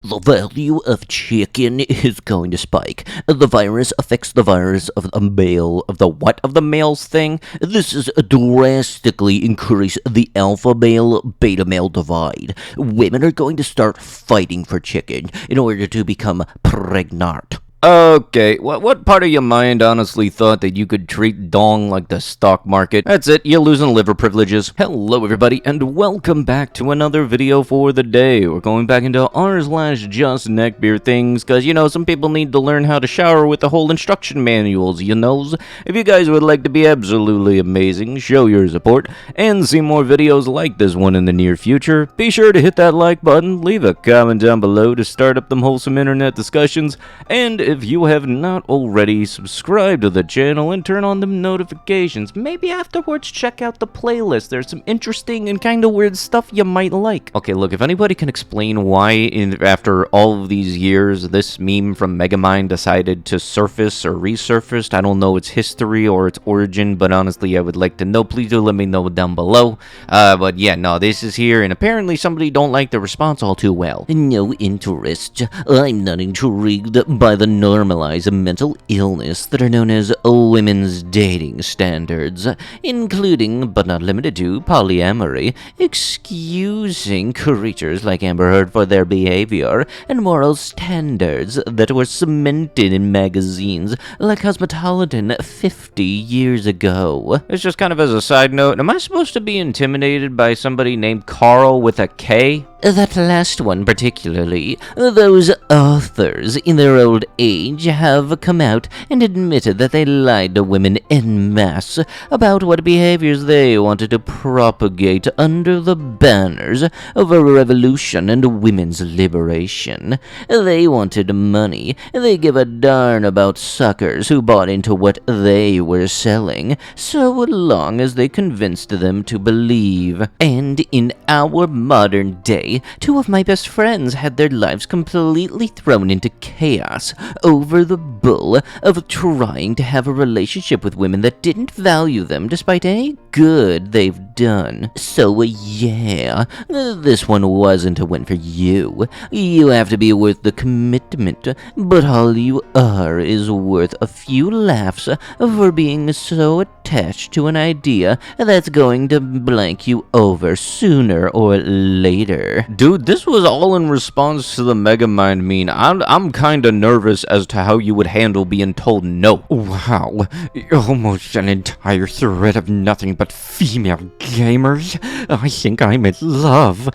The value of chicken is going to spike. The virus affects the virus of the male, of the what of the males thing. This is drastically increase the alpha male, beta male divide. Women are going to start fighting for chicken in order to become pregnant. Okay, what part of your mind honestly thought that you could treat dong like the stock market? That's it, you're losing liver privileges. Hello everybody, and welcome back to another video for the day. We're going back into r/justneckbeardthings, because, you know, some people need to learn how to shower with the whole instruction manuals, you knows? If you guys would like to be absolutely amazing, show your support, and see more videos like this one in the near future, be sure to hit that like button, leave a comment down below to start up them wholesome internet discussions, and if you have not already, subscribe to the channel and turn on the notifications. Maybe afterwards check out the playlist. There's some interesting and kind of weird stuff you might like. Okay, look, if anybody can explain why after all of these years this meme from Megamind decided to surface or resurfaced, I don't know its history or its origin, but honestly I would like to know. Please do let me know down below. But yeah, no, this is here, and apparently somebody don't like the response all too well. No interest. I'm not intrigued by the normalize mental illness that are known as women's dating standards, including but not limited to polyamory, excusing creatures like Amber Heard for their behavior, and moral standards that were cemented in magazines like Cosmopolitan 50 years ago. It's just kind of as a side note, am I supposed to be intimidated by somebody named Carl with a K? That last one particularly. Those authors in their old age have come out and admitted that they lied to women en masse about what behaviors they wanted to propagate under the banners of a revolution and women's liberation. They wanted money. They give a darn about suckers who bought into what they were selling, so long as they convinced them to believe. And in our modern day, two of my best friends had their lives completely thrown into chaos over the bull of trying to have a relationship with women that didn't value them despite any good they've done. So yeah, this one wasn't a win for you. You have to be worth the commitment, but all you are is worth a few laughs for being so attached to an idea that's going to blank you over sooner or later. Dude, this was all in response to the Megamind meme. I'm kinda nervous as to how you would handle being told no. Wow, almost an entire thread of nothing but female gamers. I think I'm in love.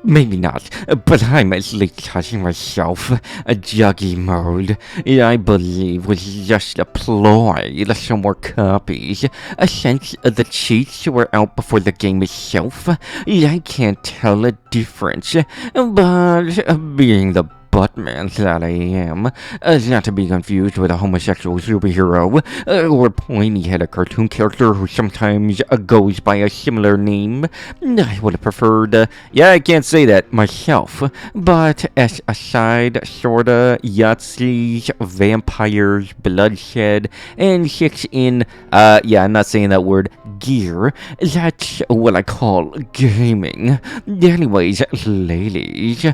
Maybe not, but I'm at least touching myself. A juggy mode, I believe, was just a ploy to sell more copies. A sense the cheats were out before the game itself. I can't tell a difference, but being the buttman that I am, not to be confused with a homosexual superhero, or pointy-headed cartoon character who sometimes goes by a similar name. I would have preferred, yeah, I can't say that. myself, but as a side, sorta, Yahtzees, vampires, bloodshed, and chicks in, yeah, I'm not saying that word. gear, that's what I call gaming. Anyways, ladies,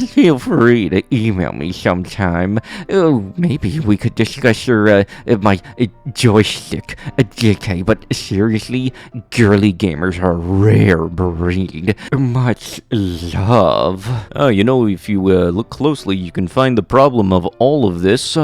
feel free to email me sometime. Maybe we could discuss my joystick. JK, but seriously, girly gamers are a rare breed. Much love. Oh, you know, if you look closely, you can find the problem of all of this.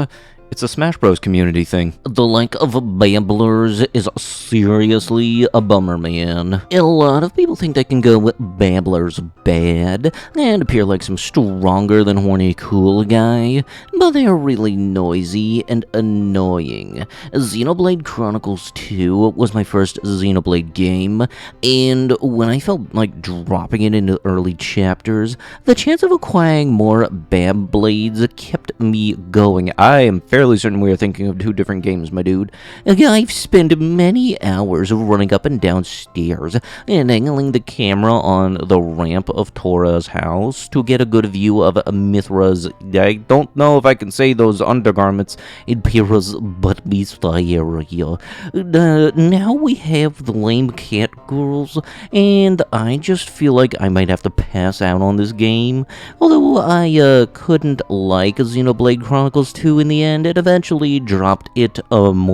It's a Smash Bros. Community thing. The lack of babblers is seriously a bummer, man. A lot of people think they can go with babblers bad and appear like some stronger than horny cool guy, but they are really noisy and annoying. Xenoblade Chronicles 2 was my first Xenoblade game, and when I felt like dropping it into early chapters, the chance of acquiring more Bab Blades kept me going. I am fairly fairly certain we are thinking of two different games, my dude. I've spent many hours running up and down stairs and angling the camera on the ramp of Tora's house to get a good view of Mithra's, I don't know if I can say those undergarments. Impera's butt area. Now we have the lame cat girls, and I just feel like I might have to pass out on this game. Although I couldn't like Xenoblade Chronicles 2 in the end, it eventually dropped it more.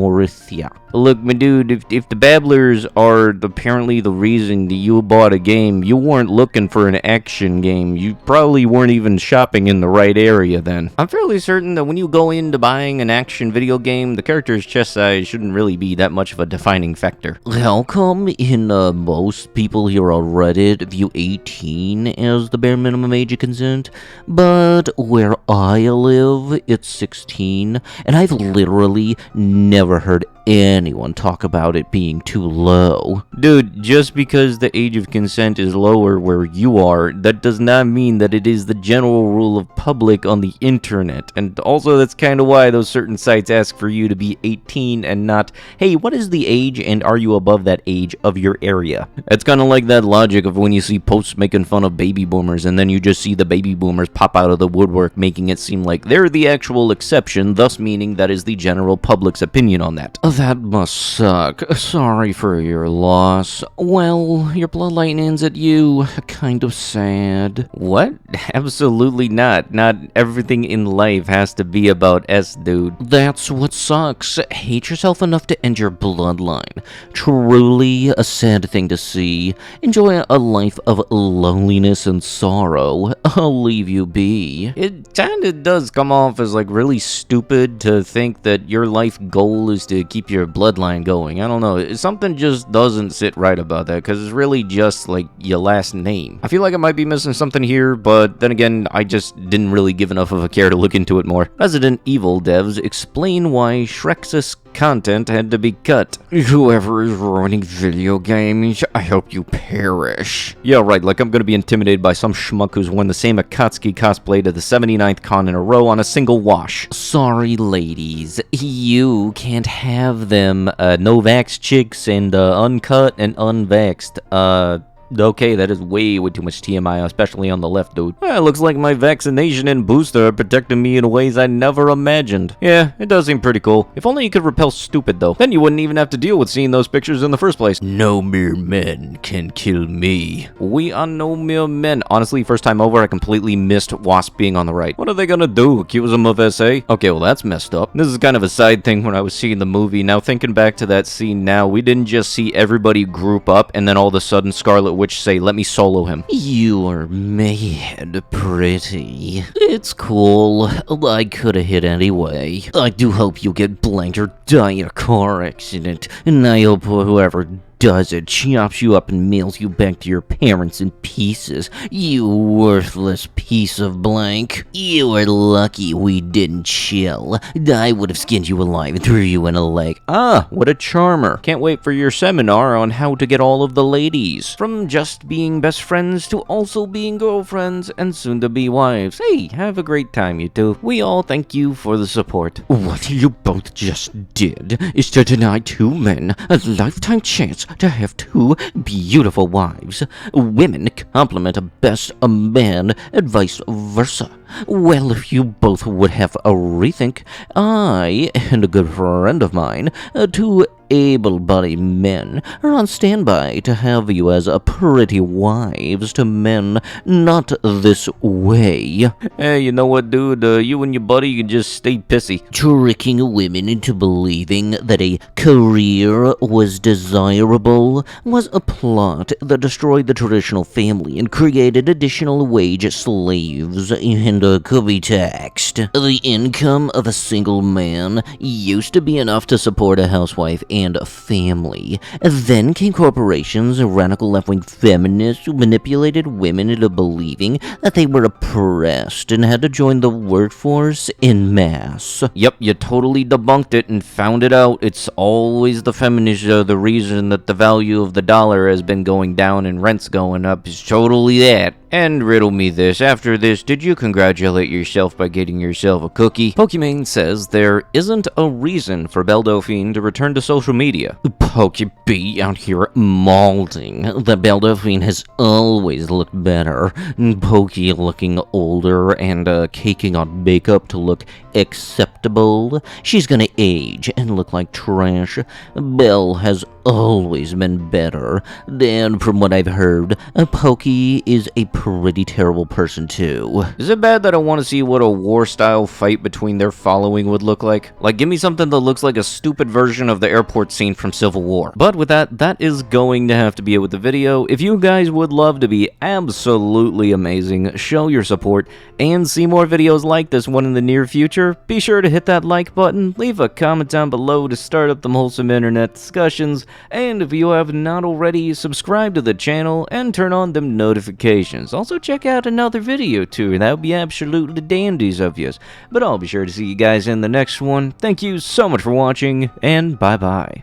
Look, my dude, if the babblers are apparently the reason that you bought a game, you weren't looking for an action game. You probably weren't even shopping in the right area then. I'm fairly certain that when you go into buying an action video game, the character's chest size shouldn't really be that much of a defining factor. How come in most people here on Reddit view 18 as the bare minimum age of consent, but where I live, it's 16, and I've literally never heard anyone talk about it being too low. Dude, just because the age of consent is lower where you are, that does not mean that it is the general rule of public on the internet. And also, that's kind of why those certain sites ask for you to be 18 and not, hey, what is the age and are you above that age of your area? It's kind of like that logic of when you see posts making fun of baby boomers and then you just see the baby boomers pop out of the woodwork, making it seem like they're the actual exception, thus meaning that is the general public's opinion on that. That must suck. Sorry for your loss. Well, your bloodline ends at you. Kind of sad. What? Absolutely not. Not everything in life has to be about S, dude. That's what sucks. Hate yourself enough to end your bloodline. Truly a sad thing to see. Enjoy a life of loneliness and sorrow. I'll leave you be. It kinda does come off as like really stupid to think that your life goal is to keep your bloodline going. I don't know. Something just doesn't sit right about that because it's really just like your last name. I feel like I might be missing something here, but then again, I just didn't really give enough of a care to look into it more. Resident Evil devs explain why Shrex's content had to be cut. Whoever is ruining video games, I hope you perish. Yeah, right, like I'm gonna be intimidated by some schmuck who's won the same Akatsuki cosplay to the 79th con in a row on a single wash. Sorry, ladies. You can't have them no-vax chicks and uncut and unvaxxed. Okay, that is way too much TMI, especially on the left, dude. Well, looks like my vaccination and booster are protecting me in ways I never imagined. Yeah, it does seem pretty cool. If only you could repel stupid, though. Then you wouldn't even have to deal with seeing those pictures in the first place. No mere men can kill me. We are no mere men. Honestly, first time over, I completely missed Wasp being on the right. What are they gonna do? Accuse him of SA? Okay, well, that's messed up. This is kind of a side thing when I was seeing the movie. Now, thinking back to that scene now, we didn't just see everybody group up and then all of a sudden Scarlet Witch say, let me solo him. You are made pretty. It's cool. I could have hit anyway. I do hope you get blanked or die in a car accident. And I hope whoever does it chops you up and mails you back to your parents in pieces. You worthless piece of blank. You are lucky we didn't chill. I would have skinned you alive and threw you in a lake. Ah, what a charmer. Can't wait for your seminar on how to get all of the ladies. From just being best friends to also being girlfriends and soon to be wives. Hey, have a great time, you two. We all thank you for the support. What you both just did is to deny two men a lifetime chance to have two beautiful wives. Women compliment best a man and vice versa. Well, if you both would have a rethink, I and a good friend of mine, two able-bodied men, are on standby to have you as a pretty wives to men not this way. Hey, you know what, dude? You and your buddy can just stay pissy. Tricking women into believing that a career was desirable was a plot that destroyed the traditional family and created additional wage slaves and could be taxed. The income of a single man used to be enough to support a housewife and a family. Then came corporations and radical left-wing feminists who manipulated women into believing that they were oppressed and had to join the workforce en masse. Yep, you totally debunked it and found it out. It's always the feminists are the reason that the value of the dollar has been going down and rents going up is totally that. And riddle me this, after this, did you congratulate yourself by getting yourself a cookie? Pokimane says there isn't a reason for Belle Delphine to return to social media. Pokey out here mauling that Belle Delphine has always looked better. Pokey looking older and caking on makeup to look acceptable. She's gonna age and look like trash. Belle has always been better. And from what I've heard, Pokey is a pretty terrible person too. Is it bad that I want to see what a war-style fight between their following would look like? Like, give me something that looks like a stupid version of the airport scene from Civil War. But with that is going to have to be it with the video. If you guys would love to be absolutely amazing, show your support, and see more videos like this one in the near future, be sure to hit that like button, leave a comment down below to start up the wholesome internet discussions, and if you have not already, subscribe to the channel and turn on them notifications. Also check out another video too, that would be absolutely dandies of you. But I'll be sure to see you guys in the next one. Thank you so much for watching, and bye bye.